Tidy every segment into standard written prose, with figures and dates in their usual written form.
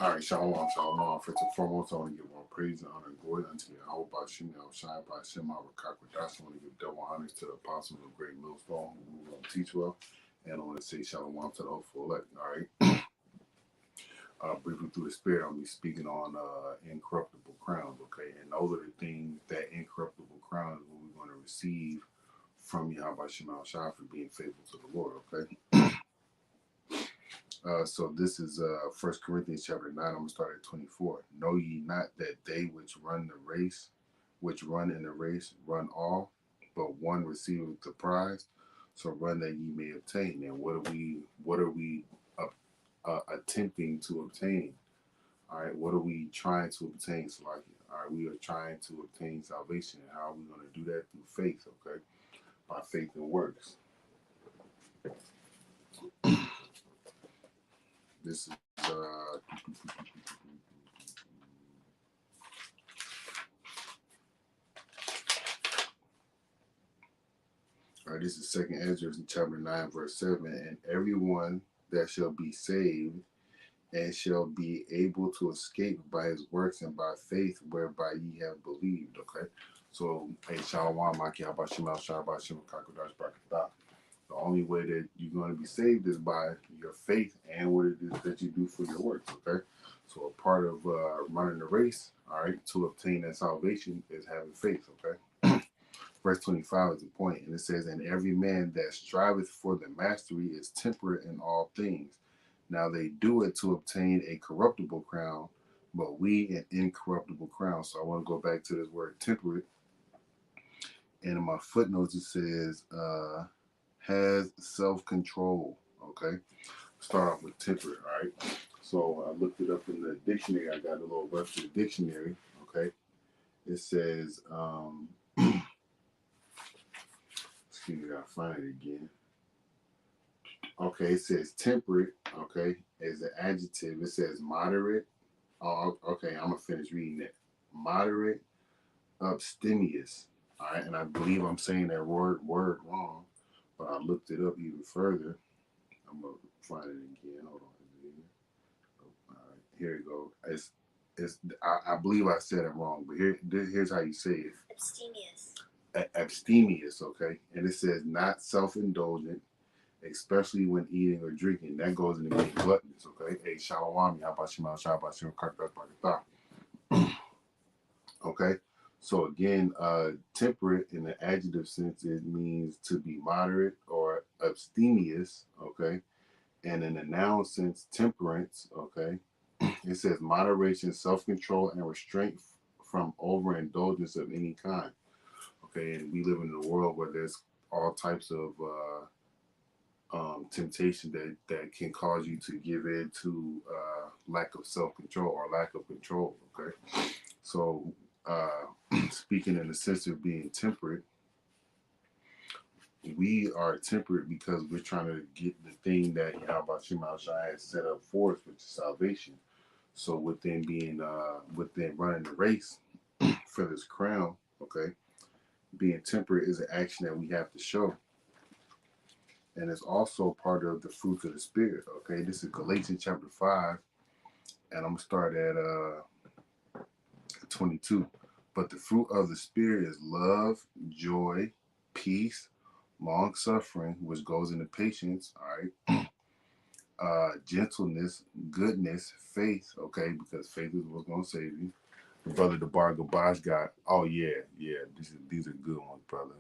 All right, shalom, shalom. First and foremost, I want to give all praise and honor and glory unto you. I hope by Shimei Shai by Shema Rakakwadash. I want to give double honors to the apostles of Great Millstone who will teach well. And I want to say shalom to the hopeful elect. All right. Briefly through the spirit, I'll be speaking on incorruptible crowns. Okay. And those are the things that incorruptible crowns what we're going to receive from Yahweh Shema Shai for being faithful to the Lord. Okay. So this is 1 Corinthians chapter 9. I'm going to start at 24. Know ye not that they which run in the race, run all, but one receiveth the prize. So run that ye may obtain. And what are we attempting to obtain? All right, what are we trying to obtain? So like, all right, we are trying to obtain salvation. And how are we going to do that? Through faith, okay? By faith and works. This is all right, this is 2nd Ezra chapter 9, verse 7. And everyone that shall be saved and shall be able to escape by his works and by faith whereby ye have believed. Okay. So hey, Shalom, Maki Abashim Shabashim Kakudash Brakata. The only way that you're going to be saved is by your faith and what it is that you do for your works. Okay. So a part of running the race, all right, to obtain that salvation is having faith. Okay. Verse 25 is the point, and it says, and every man that striveth for the mastery is temperate in all things. Now they do it to obtain a corruptible crown, but we an incorruptible crown. So I want to go back to this word temperate. And in my footnotes, it says, has self-control. Okay. Start off with temperate, all right? So I looked it up in the dictionary. I got a little Webster dictionary. Okay. It says, excuse me, I gotta find it again. Okay, it says temperate, okay, as an adjective. It says moderate. Oh, okay, I'm going to finish reading it. Moderate, abstemious. All right, and I believe I'm saying that word wrong, but I looked it up even further. I'm going to find it again. Hold on. All right, here we go. I believe I said it wrong, but here's how you say it. Abstemious. Abstemious, okay? And it says not self-indulgent, especially when eating or drinking. That goes into being gluttonous, okay? Hey, shalom, yabashima, shabashim, kakak. Okay? So again, temperate in the adjective sense, it means to be moderate or abstemious, okay? And in the noun sense, temperance, okay? It says moderation, self-control, and restraint from overindulgence of any kind. Okay, and we live in a world where there's all types of temptation that can cause you to give in to lack of self-control or lack of control. Okay, so speaking in the sense of being temperate, we are temperate because we're trying to get the thing that Yahweh Shema Shai has set up for us, which is salvation. So within running the race for this crown, okay, being temperate is an action that we have to show. And it's also part of the fruits of the Spirit. Okay, this is Galatians chapter 5, and I'm going to start at 22. But the fruit of the Spirit is love, joy, peace, long suffering, which goes into patience, all right, gentleness, goodness, faith, okay, because faith is what's going to save you. Brother DeBar Gabash got, oh yeah, these are good ones, brother.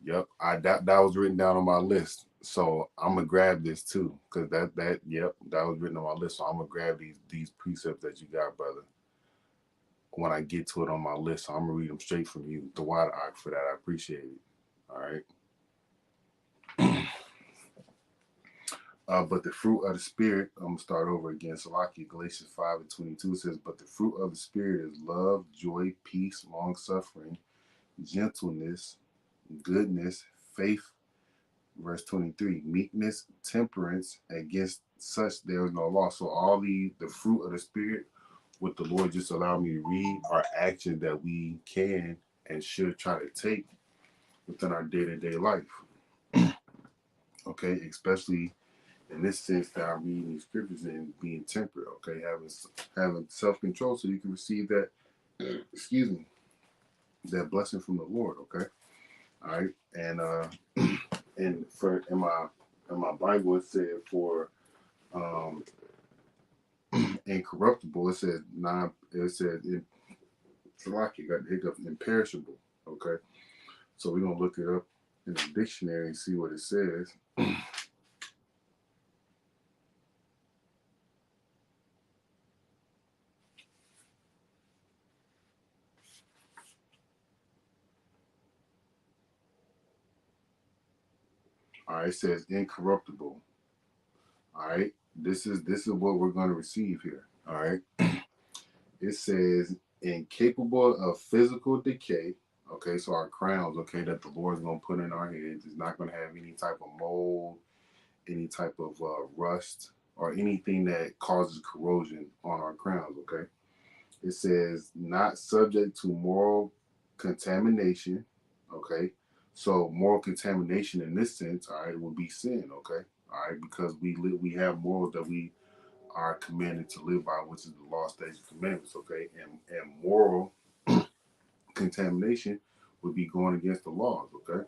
Yep, that was written down on my list, so I'm gonna grab this too, cause that was written on my list. So I'm gonna grab these precepts that you got, brother, when I get to it on my list. So I'm gonna read them straight from you. The wide eye for that, I appreciate it. All right. But the fruit of the Spirit, I'm gonna start over again. So like Galatians 5:22 says, but the fruit of the Spirit is love, joy, peace, long suffering, gentleness, goodness, faith. Verse 23, meekness, temperance, against such there is no law. So all the fruit of the Spirit, what the Lord just allowed me to read, are actions that we can and should try to take within our day-to-day life. Okay, especially in this sense that I'm reading these scriptures and being temperate, okay, having self-control so you can receive that, excuse me, that blessing from the Lord, okay? All right, and for in my Bible it said for um incorruptible, it says non, it says it, Salaki got the hiccup, imperishable, okay? So we're gonna look it up in the dictionary and see what it says. All right, it says incorruptible. All right, this is what we're going to receive here. All right, it says incapable of physical decay. Okay, so our crowns, okay, that the Lord's going to put in our heads is not going to have any type of mold, any type of rust, or anything that causes corrosion on our crowns. Okay, it says not subject to moral contamination. Okay, so moral contamination in this sense, all right, would be sin. Okay, all right, because we have morals that we are commanded to live by, which is the law, statutes, and commandments. Okay, and moral contamination would be going against the laws. Okay,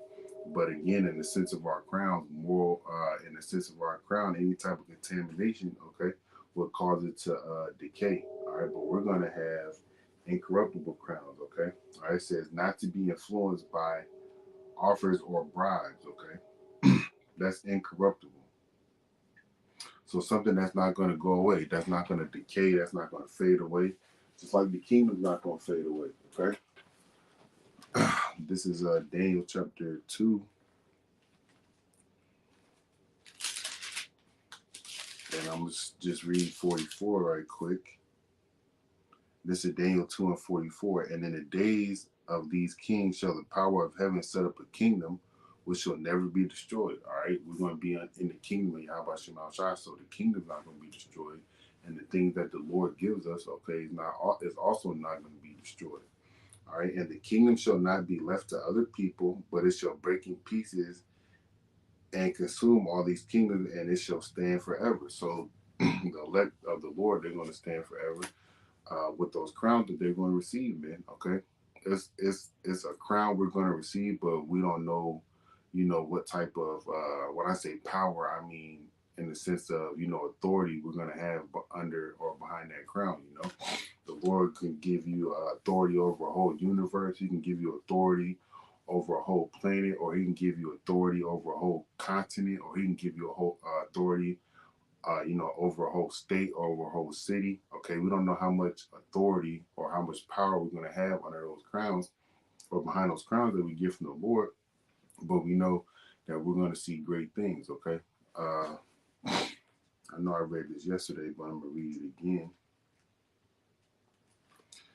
but again, in the sense of our crowns, moral, in the sense of our crown, any type of contamination, okay, will cause it to decay. All right, but we're going to have incorruptible crowns. Okay, all right, it says not to be influenced by offers or bribes. Okay, that's incorruptible. So something that's not going to go away, that's not going to decay, that's not going to fade away, just like the kingdom's not going to fade away. Okay, this is Daniel chapter 2, and I'm just read 44 right quick. This is Daniel 2 and 44. And in the days of these kings shall the power of heaven set up a kingdom which shall never be destroyed. All right, we're going to be in the kingdom of Yahweh Shema Shai, so the kingdom's not going to be destroyed. And the things that the Lord gives us, okay, is also not going to be destroyed. All right, and the kingdom shall not be left to other people, but it shall break in pieces and consume all these kingdoms, and it shall stand forever. So the elect of the Lord, they're going to stand forever with those crowns that they're going to receive, man. Okay, it's a crown we're going to receive, but we don't know, what type of when I say power, I mean in the sense of authority we're going to have under or behind that crown. The Lord can give you authority over a whole universe. He can give you authority over a whole planet, or he can give you authority over a whole continent, or he can give you a whole authority over a whole state or over a whole city. Okay, we don't know how much authority or how much power we're going to have under those crowns or behind those crowns that we get from the Lord, but we know that we're going to see great things. Okay, I know I read this yesterday, but I'm going to read it again.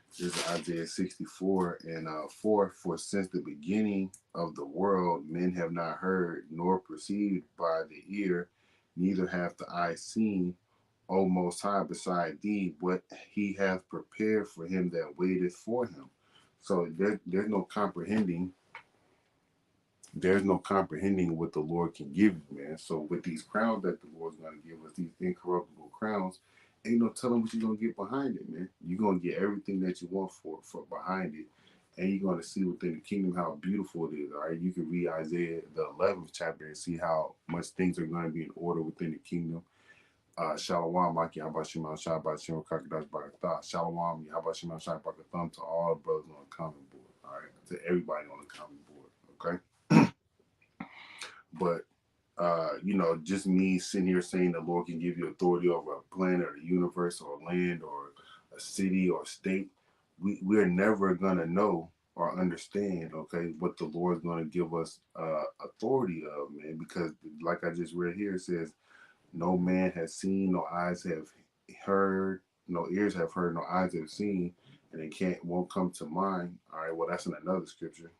This is Isaiah 64 and 4. For since the beginning of the world, men have not heard nor perceived by the ear, neither hath the eye seen, O Most High, beside thee, what he hath prepared for him that waiteth for him. So there's no comprehending. There's no comprehending what the Lord can give you, man. So with these crowns that the Lord's going to give us, these incorruptible crowns, ain't no telling what you're going to get behind it, man. You're going to get everything that you want for behind it. And you're going to see within the kingdom how beautiful it is, all right? You can read Isaiah, the 11th chapter, and see how much things are going to be in order within the kingdom. Shalom, Maki, Habashim, Shabashim, Kakadash, Bagatha. Shalom, Habashim, Shabakatham to all brothers on the common board, all right? To everybody on the common board, okay? But just me sitting here saying the Lord can give you authority over a planet or the universe or land or a city or state, we're never gonna know or understand, okay, what the Lord's gonna give us authority of, man, because like I just read here, it says, no man has seen, no eyes have heard, no ears have heard, no eyes have seen, and it won't come to mind. All right, well, that's in another scripture.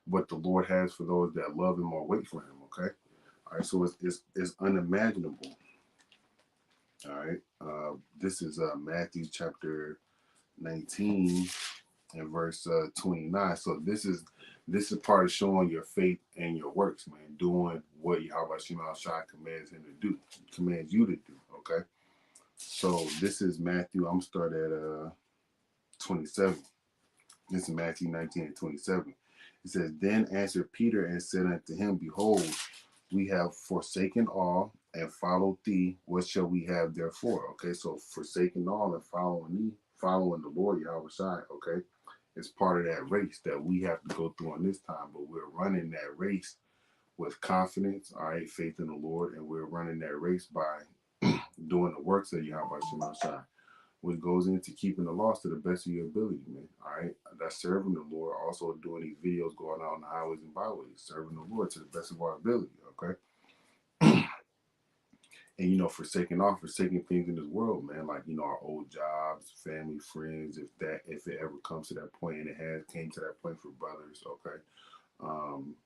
What the Lord has for those that love him or wait for him, okay? All right, so it's unimaginable. All right, this is Matthew chapter 19, in verse 29. So this is part of showing your faith and your works, man. Doing what Yahweh Shema Shai commands him to do, commands you to do. Okay. So this is Matthew. I'm start at 27. This is Matthew 19 and 27. It says, Then answered Peter and said unto him, Behold, we have forsaken all and followed thee. What shall we have therefore? Okay, so forsaking all and following the Lord Yahweh Shai, okay, is part of that race that we have to go through on this time. But we're running that race with confidence, all right, faith in the Lord, and we're running that race by doing the works of Yahweh Shai, which goes into keeping the laws to the best of your ability, man. All right, that's serving the Lord. Also doing these videos, going out on the highways and byways, serving the Lord to the best of our ability. Okay, and forsaking things in this world, man, like our old jobs, family, friends, if it ever comes to that point, and it has came to that point for brothers. Okay, um,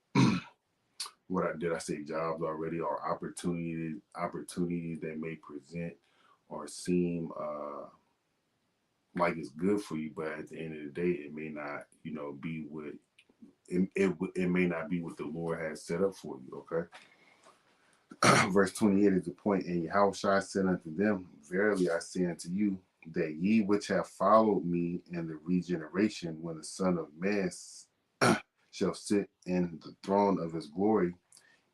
I say jobs already, or opportunities that may present or seem like it's good for you, but at the end of the day, it may not, be what it may not be what the Lord has set up for you. Okay. Verse 28 is the point. And Yahushua said unto them, Verily I say unto you, that ye which have followed me in the regeneration, when the Son of Man shall sit in the throne of his glory,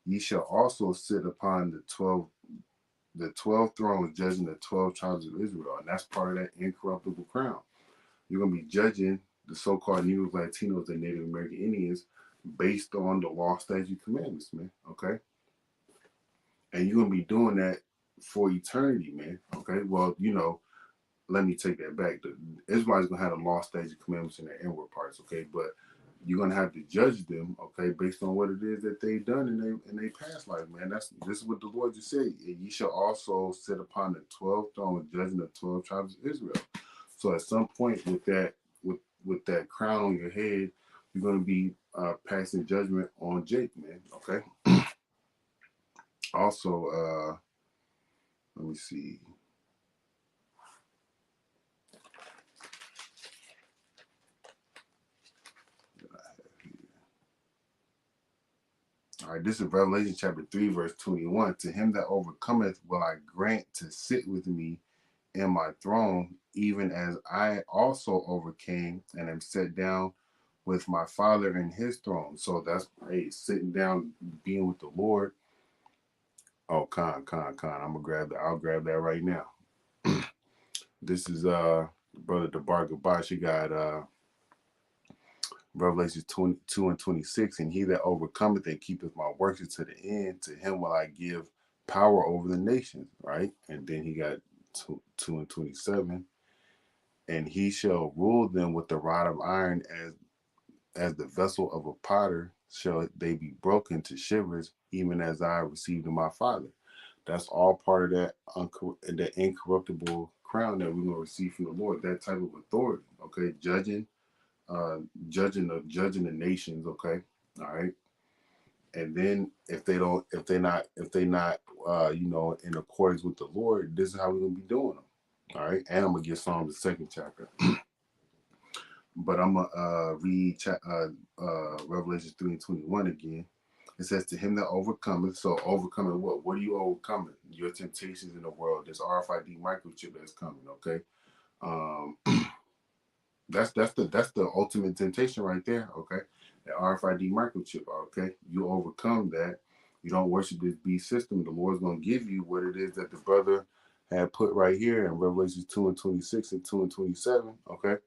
ye shall also sit upon the 12 thrones, judging the 12 tribes of Israel. And that's part of that incorruptible crown. You're going to be judging the so-called Negroes, Latinos, and Native American Indians based on the law, statute, commandments, man. Okay? And you're going to be doing that for eternity, man. Okay? Well, let me take that back. Israelites going to have the law, statute, commandments in their inward parts, okay? But you're going to have to judge them, okay, based on what it is that they've done in their past life, man. This is what the Lord just said. Ye shall also sit upon the 12 thrones, judging the 12 tribes of Israel. So at some point with that crown on your head, you're going to be passing judgment on Jake, man. Okay. Also, let me see. All right, this is Revelation chapter 3, verse 21. To him that overcometh will I grant to sit with me in my throne, even as I also overcame and am set down with my Father in his throne. So that's sitting down, being with the Lord. Oh, I'm gonna grab that. I'll grab that right now. This is Brother Debar Gabash. You got Revelation 22 and 26. And he that overcometh and keepeth my works to the end, to him will I give power over the nations. Right? And then he got 2 and 27. And he shall rule them with the rod of iron, as the vessel of a potter shall they be broken to shivers, even as I received of my Father. That's all part of that incorruptible crown that we're gonna receive from the Lord. That type of authority, okay, judging the nations, okay, all right. And then if they're not, in accordance with the Lord, this is how we're gonna be doing them, all right. And I'm gonna get Psalms the 2nd chapter, but I'm gonna read Revelation 3 and 21 again. It says, to him that overcometh. So overcoming what? What are you overcoming? Your temptations in the world. This RFID microchip that's coming. Okay, that's the ultimate temptation right there. Okay, the RFID microchip. Okay, you overcome that. You don't worship this beast system. The Lord's gonna give you what it is that the brother had put right here in Revelation 2 and 26 and 2 and 27. Okay,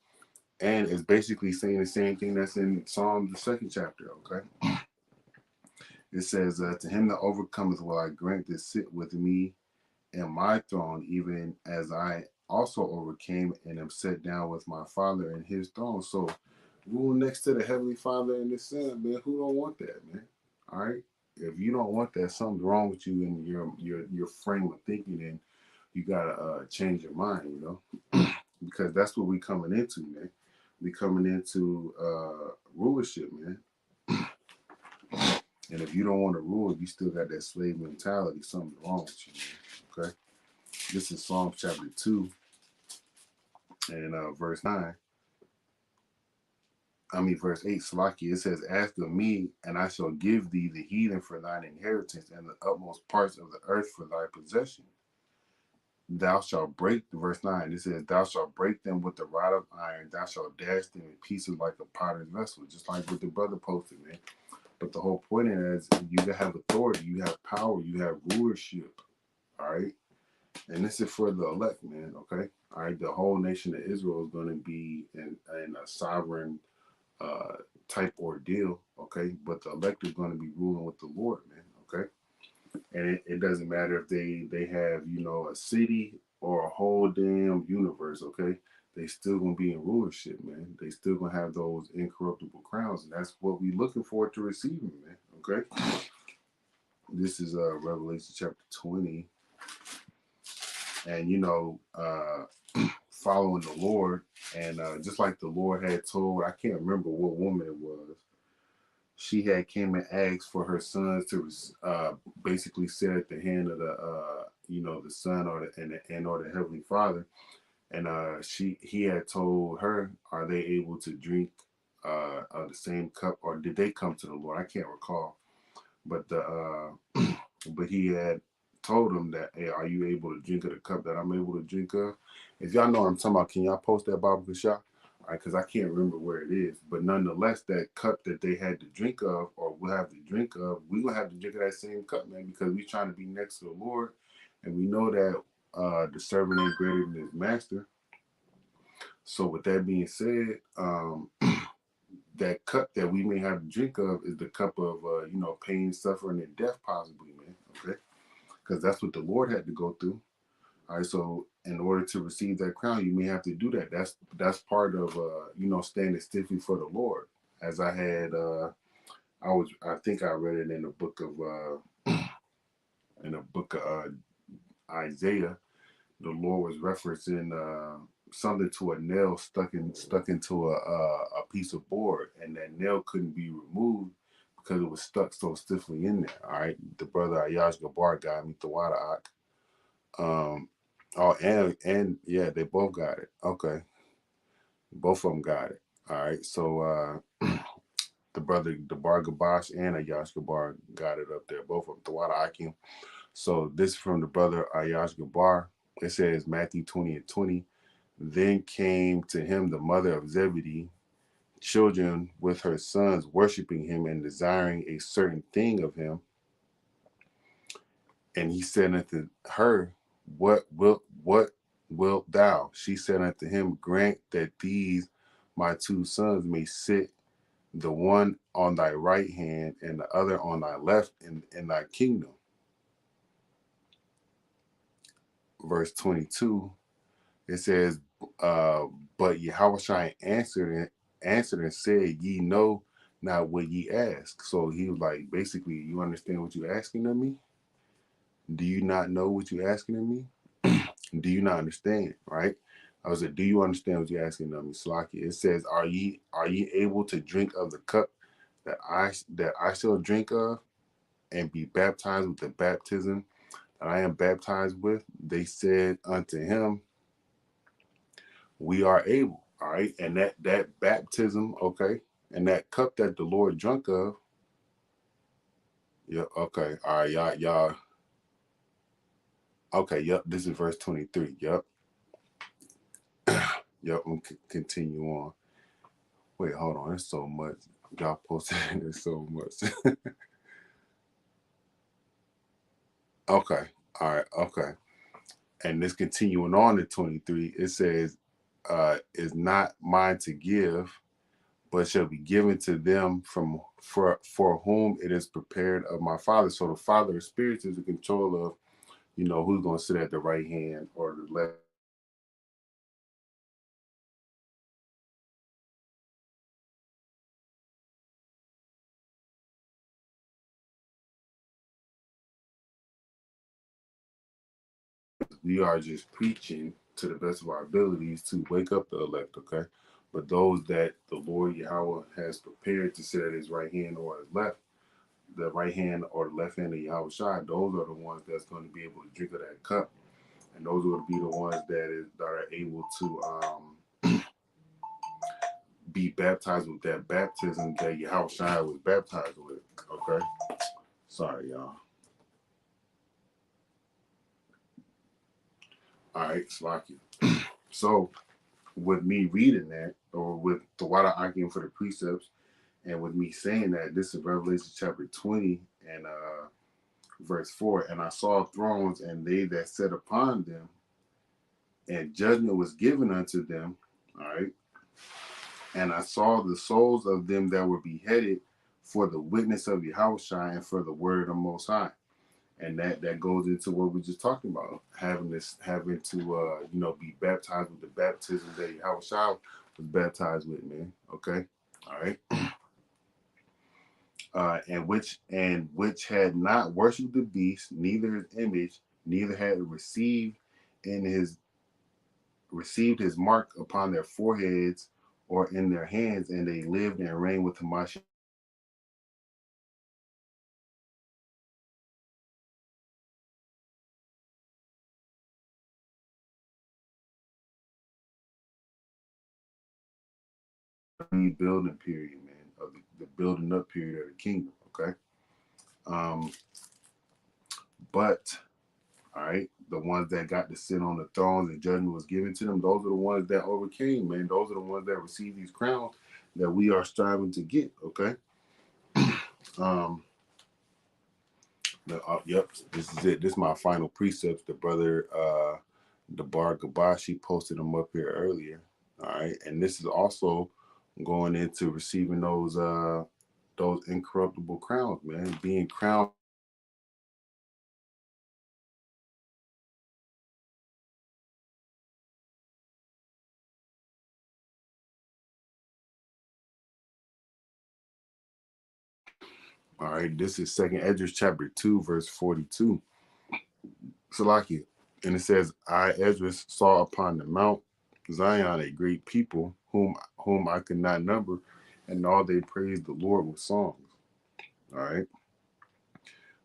and it's basically saying the same thing that's in Psalms the 2nd chapter. Okay. It says, to him that overcometh will I grant to sit with me in my throne, even as I also overcame and am set down with my Father in his throne. So rule next to the Heavenly Father and the Son, man. Who don't want that, man? All right. If you don't want that, something's wrong with you and your frame of thinking, and you gotta change your mind, because that's what we coming into, man. We coming into rulership, man. And if you don't want to rule, you still got that slave mentality. Something's wrong with you, man. Okay. This is Psalm chapter 2 and verse 9. verse 8, Salaki, it says, ask of me, and I shall give thee the heathen for thine inheritance, and the utmost parts of the earth for thy possession. Thou shalt break, verse 9, it says, thou shalt break them with the rod of iron, thou shalt dash them in pieces like a potter's vessel, just like what the brother posted, man. But the whole point is, you have authority, you have power, you have rulership, all right? And this is for the elect, man, okay? All right, the whole nation of Israel is going to be in a sovereign type ordeal, okay? But the elect is going to be ruling with the Lord, man, okay? And it doesn't matter if they have, you know, a city or a whole damn universe, okay? They still gonna be in rulership, man. They still gonna have those incorruptible crowns, and that's what we looking forward to receiving, man. Okay. This is Revelation chapter 20, and you know, following the Lord, and just like the Lord had told, I can't remember what woman it was. She had came and asked for her sons to basically sit at the hand of the you know, the Son or the Heavenly Father, and he had told her, are they able to drink of the same cup, or did they come to the Lord? I can't recall, but but he had told him that, hey, are you able to drink of the cup that I'm able to drink of? If y'all know what I'm talking about, can y'all post that Bible shot? All right, because I can't remember where it is. But nonetheless, that cup that they had to drink of, or will have to drink of, we will have to drink of that same cup, man, because we're trying to be next to the Lord. And we know that the servant ain't greater than his master. So with that being said, that cup that we may have to drink of is the cup of, you know, pain, suffering, and death, possibly, man. Okay, because that's what the Lord had to go through. All right, so in order to receive that crown, you may have to do that. That's part of, you know, standing stiffly for the Lord. As I had, I think I read it in the book of, Isaiah. The Lord was referencing something to a nail stuck into a piece of board, and that nail couldn't be removed because it was stuck so stiffly in there. All right, the brother Ayash Gabar got me the water. Oh, and yeah, they both got it. Okay, both of them got it. All right, so the brother Gabar Gabash and Ayash Gabar got it up there. Both of them, the water Akim. So this is from the brother Ayash Gabar. It says Matthew 20:20. Then came to him the mother of Zebedee, children with her sons, worshiping him and desiring a certain thing of him. And he said unto her, What wilt thou? She said unto him, Grant that these my two sons may sit, the one on thy right hand and the other on thy left in thy kingdom. Verse 22, it says, but Yahushua answered and said, ye know not what ye ask. So he was like, basically, you understand what you're asking of me? Do you not know what you're asking of me? Do you not understand? Right? I was like, do you understand what you're asking of me? Slaki. It says, are ye able to drink of the cup that I shall drink of, and be baptized with the baptism that I am baptized with? They said unto him, we are able. All right, and that baptism, okay, and that cup that the Lord drunk of. Yeah, okay, all right, y'all. Okay, yep. This is verse 23. Yep, yep. I'm continue on. Wait, hold on. There's so much. Y'all posted. There's so much. Okay, all right, okay. And this continuing on to 23. It says, "Is not mine to give, but shall be given to them for whom it is prepared of my Father." So the Father of spirits is in control of, you know, who's going to sit at the right hand or the left. We are just preaching to the best of our abilities to wake up the elect, okay? But those that the Lord Yahweh has prepared to sit at his right hand or his left, the right hand or the left hand of Yahweh Shai, those are the ones that's going to be able to drink of that cup. And those will be the ones that are able to be baptized with that baptism that Yahushua was baptized with. Okay? Sorry, y'all. All right, Slacky. So, with me reading that, or with the water arguing for the precepts, and with me saying that, this is Revelation chapter 20 and verse 4. And I saw thrones, and they that sat upon them, and judgment was given unto them. All right. And I saw the souls of them that were beheaded for the witness of Yahushua and for the word of the Most High. And that goes into what we just talking about, having to be baptized with the baptism that Yahushua was baptized with, man. Okay. All right. And which had not worshipped the beast, neither his image, neither had received his mark upon their foreheads or in their hands, and they lived and reigned with Hamashiach building period, man, of the building up period of the kingdom. Okay. Um, but all right, the ones that got to sit on the thrones and judgment was given to them, those are the ones that overcame, man. Those are the ones that received these crowns that we are striving to get. Okay. um Yep, this is it. This is my final precepts. The brother, the Bar Gabashi, posted them up here earlier. All right, and this is also going into receiving those incorruptible crowns, man. Being crowned. All right, this is Second Esdras chapter 2, verse 42. Salakia, and it says, "I Esdras saw upon the mount Zion a great people, whom I could not number, and all they praised the Lord with songs." All right.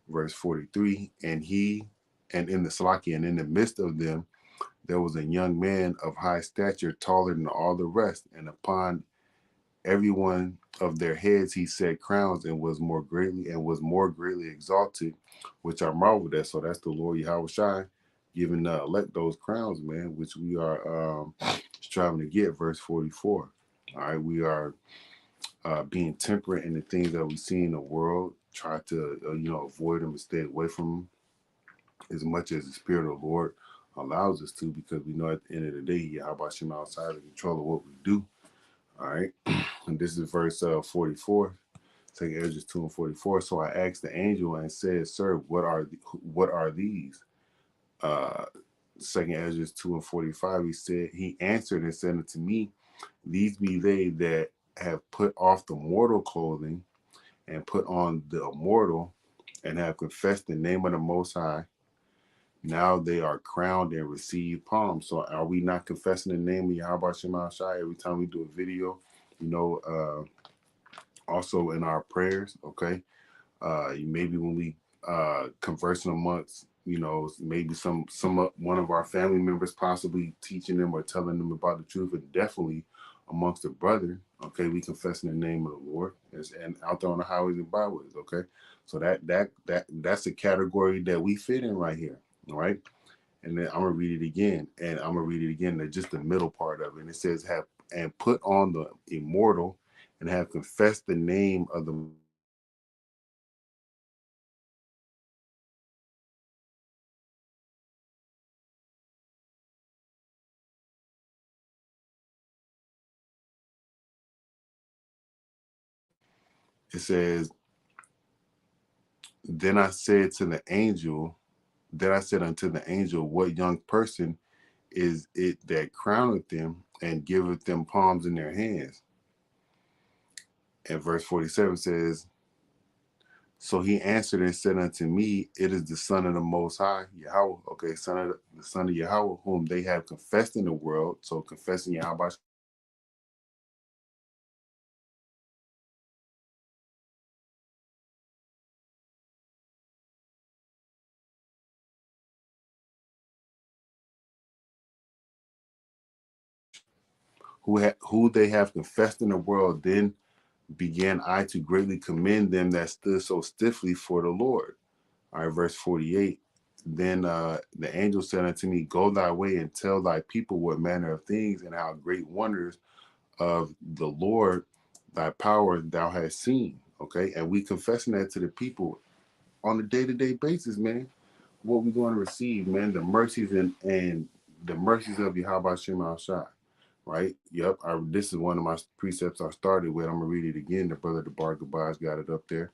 Verse 43, and in the Salaki, and in the midst of them, there was a young man of high stature, taller than all the rest, and upon every one of their heads he set crowns, and was more greatly exalted, which I marveled at. So that's the Lord Yahushua giving the elect those crowns, man, which we are striving to get. Verse 44. All right, we are being temperate in the things that we see in the world, try to avoid them and stay away from them as much as the Spirit of the Lord allows us to, because we know at the end of the day, Yahweh Shem outside of control of what we do. All right. And this is verse 44. Second Esdras 2 and 44. So I asked the angel and said, "Sir, what are these?" Second Esdras 2 and 45. He answered and said unto me, "These be they that have put off the mortal clothing and put on the immortal, and have confessed the name of the Most High. Now they are crowned and receive palms." So are we not confessing the name of Yahweh Shema Shai every time we do a video? Also in our prayers, okay? Maybe when we conversing amongst, maybe one of our family members possibly teaching them or telling them about the truth, and definitely amongst the brother, okay, we confessing the name of the Lord, and out there on the highways and byways, okay? So that's a category that we fit in right here, all right? And then I'm gonna read it again, just the middle part of it. And it says, "Have and put on the immortal, and have confessed the name of the." It says, "Then I said to the angel, then I said unto the angel, what young person is it that crowneth them and giveth them palms in their hands?" And verse 47 says, "So he answered and said unto me, It is the Son of the Most High, Yahweh." Okay, the Son of Yahweh, whom they have confessed in the world. So confessing Yahweh. who they have confessed in the world, then began I to greatly commend them that stood so stiffly for the Lord. All right, verse 48. Then the angel said unto me, Go thy way and tell thy people what manner of things and how great wonders of the Lord thy power thou hast seen. Okay, and we confessing that to the people on a day-to-day basis, man. What we going to receive, man? The mercies and the mercies of Yahweh Shem Shai. Right? Yep. This is one of my precepts I started with. I'm gonna read it again. The brother Debar Gabaz got it up there.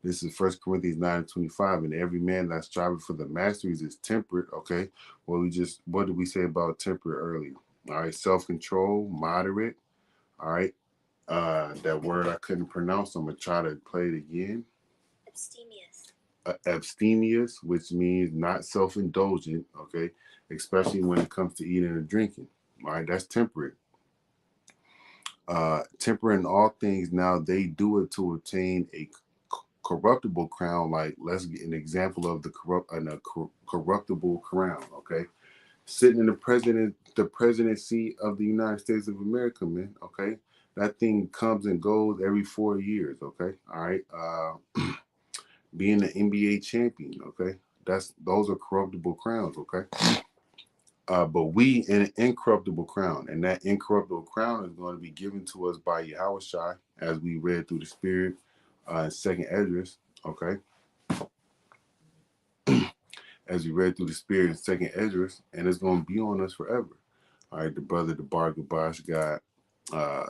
This is 1 Corinthians 9:25. And every man that striving for the masteries is temperate. Okay. Well, what did we say about temperate earlier? All right, self-control, moderate. All right. That word I couldn't pronounce. I'm gonna try to play it again. Abstemious. Abstemious, which means not self-indulgent. Okay, especially when it comes to eating and drinking. All right, that's temperate. Tempering all things, now they do it to obtain a corruptible crown. Like, let's get an example of the corruptible crown. Okay, sitting in the presidency of the United States of America, man. Okay, that thing comes and goes every 4 years. Okay, all right. Being an NBA champion. Okay, those are corruptible crowns. Okay. But we in an incorruptible crown, and that incorruptible crown is going to be given to us by Yahweh Shai, as we read through the Spirit in Second Esdras. Okay, as we read through the Spirit in Second Esdras, and it's going to be on us forever. All right, the brother the Bar Gabash got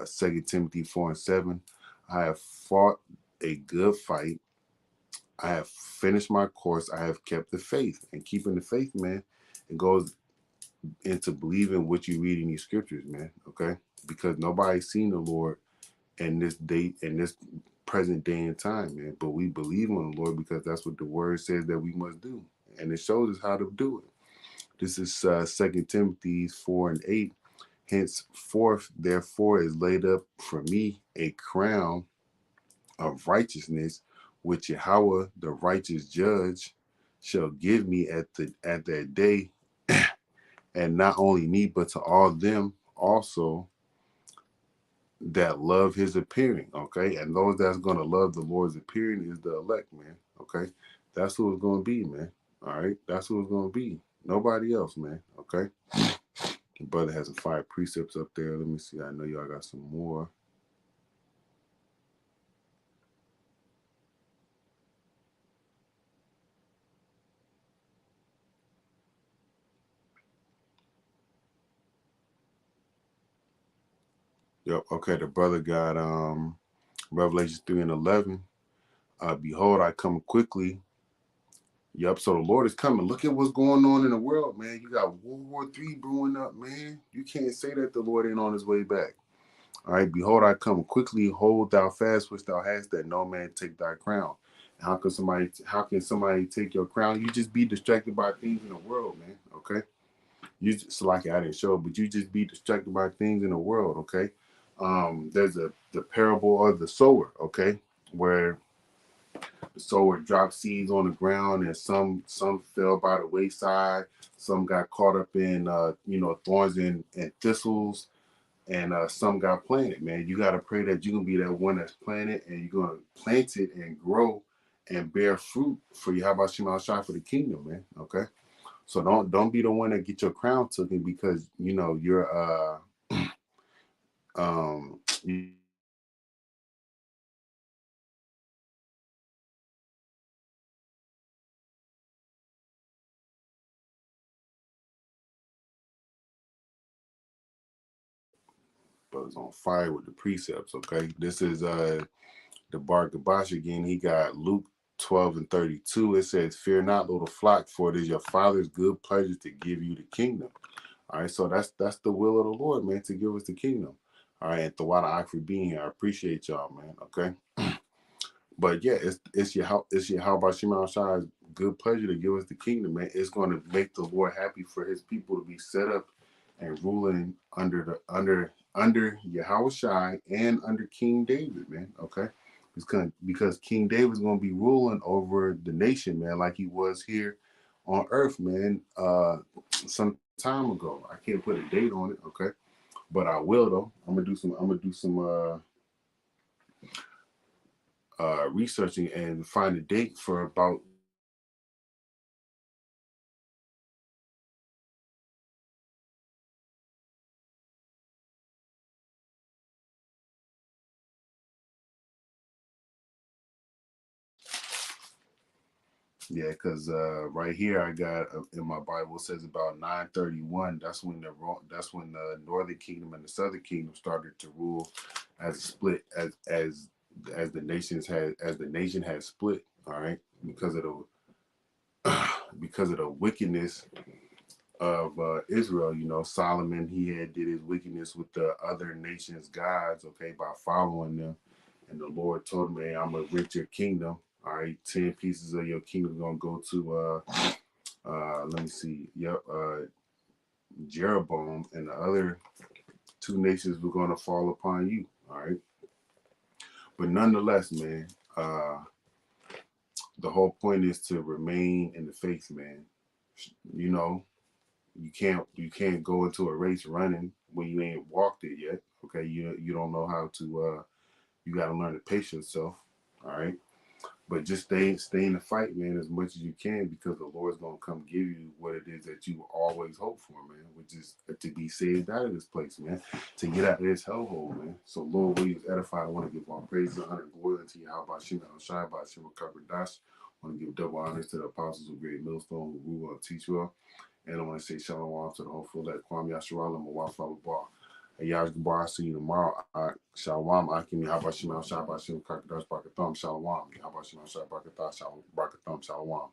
2 Timothy 4:7. I have fought a good fight. I have finished my course. I have kept the faith, and keeping the faith, man, it goes into believing what you read in these scriptures, man. Okay, because nobody's seen the Lord in this day, in this present day and time, man. But we believe on the Lord because that's what the Word says that we must do, and it shows us how to do it. This is 2 Timothy 4:8. Henceforth, therefore, is laid up for me a crown of righteousness, which Yahweh, the righteous judge, shall give me at that day, and not only me, but to all them also that love his appearing. Okay, and those that's gonna love the Lord's appearing is the elect, man. Okay, that's who it's gonna be, man. All right, that's who it's gonna be. Nobody else, man. Okay. The brother has some 5 precepts up there. Let me see. I know y'all got some more. Yep. Okay. The brother got Revelation 3:11. Behold, I come quickly. Yep. So the Lord is coming. Look at what's going on in the world, man. You got World War III brewing up, man. You can't say that the Lord ain't on his way back. All right. Behold, I come quickly. Hold thou fast which thou hast, that no man take thy crown. How can somebody take your crown? You just be distracted by things in the world, man. Okay. You just, like I didn't show, but you just be distracted by things in the world. Okay. There's the parable of the sower. Okay, where the sower dropped seeds on the ground, and some fell by the wayside. Some got caught up in thorns and thistles, and some got planted. Man, you got to pray that you're gonna be that one that's planted, and you're gonna plant it and grow and bear fruit for you. How about Shema Shai for the kingdom, man? Okay, so don't be the one that get your crown taken because you're you was on fire with the precepts. Okay, this is the Bar Gabash again. He got Luke 12:32. It says, "Fear not, little flock, for it is your Father's good pleasure to give you the kingdom." All right, so that's the will of the Lord, man, to give us the kingdom. All right, and Thawada Ak for being here. I appreciate y'all, man. Okay. But yeah, it's your how about Shema Shai's good pleasure to give us the kingdom, man. It's going to make the Lord happy for His people to be set up and ruling under Yahweh Shai and under King David, man. Okay, because King David's going to be ruling over the nation, man, like he was here on earth, man. Some time ago, I can't put a date on it. Okay, But I will though. I'm gonna do some researching and find a date for about yeah, because right here I got in my Bible it says about 931. That's when the Northern Kingdom and the Southern Kingdom started to rule as a split as the nation had split. All right, because of the because of the wickedness of Israel. You know, Solomon he had did his wickedness with the other nations' gods. Okay, by following them, and the Lord told him, "Hey, I'm gonna rent your kingdom. All right, 10 pieces of your kingdom gonna go to let me see, yep, Jeroboam, and the other two nations were gonna fall upon you. All right, but nonetheless, man, the whole point is to remain in the faith, man. You know, you can't go into a race running when you ain't walked it yet. Okay, you don't know how to. You got to learn to pace yourself. All right, but just stay in the fight, man, as much as you can, because the Lord's gonna come give you what it is that you always hope for, man, which is to be saved out of this place, man, to get out of this hellhole, man. So, Lord, we is edified. I want to give all praise and honor and glory unto you. How about Shema Shai, by Shema Covered Dash? I want to give double honors to the apostles of Great Millstone who rule and teach well. And I want to say shalom to the whole full that Kwame Yasharala, Mawafala Bar. Hey, y'all, Bar, see you tomorrow. Shalom, Akim, Yahbashim, Al Shabashim, Kakadash, Barakatham, Shalom, Yahbashim, Al Shabakatham, Shalom.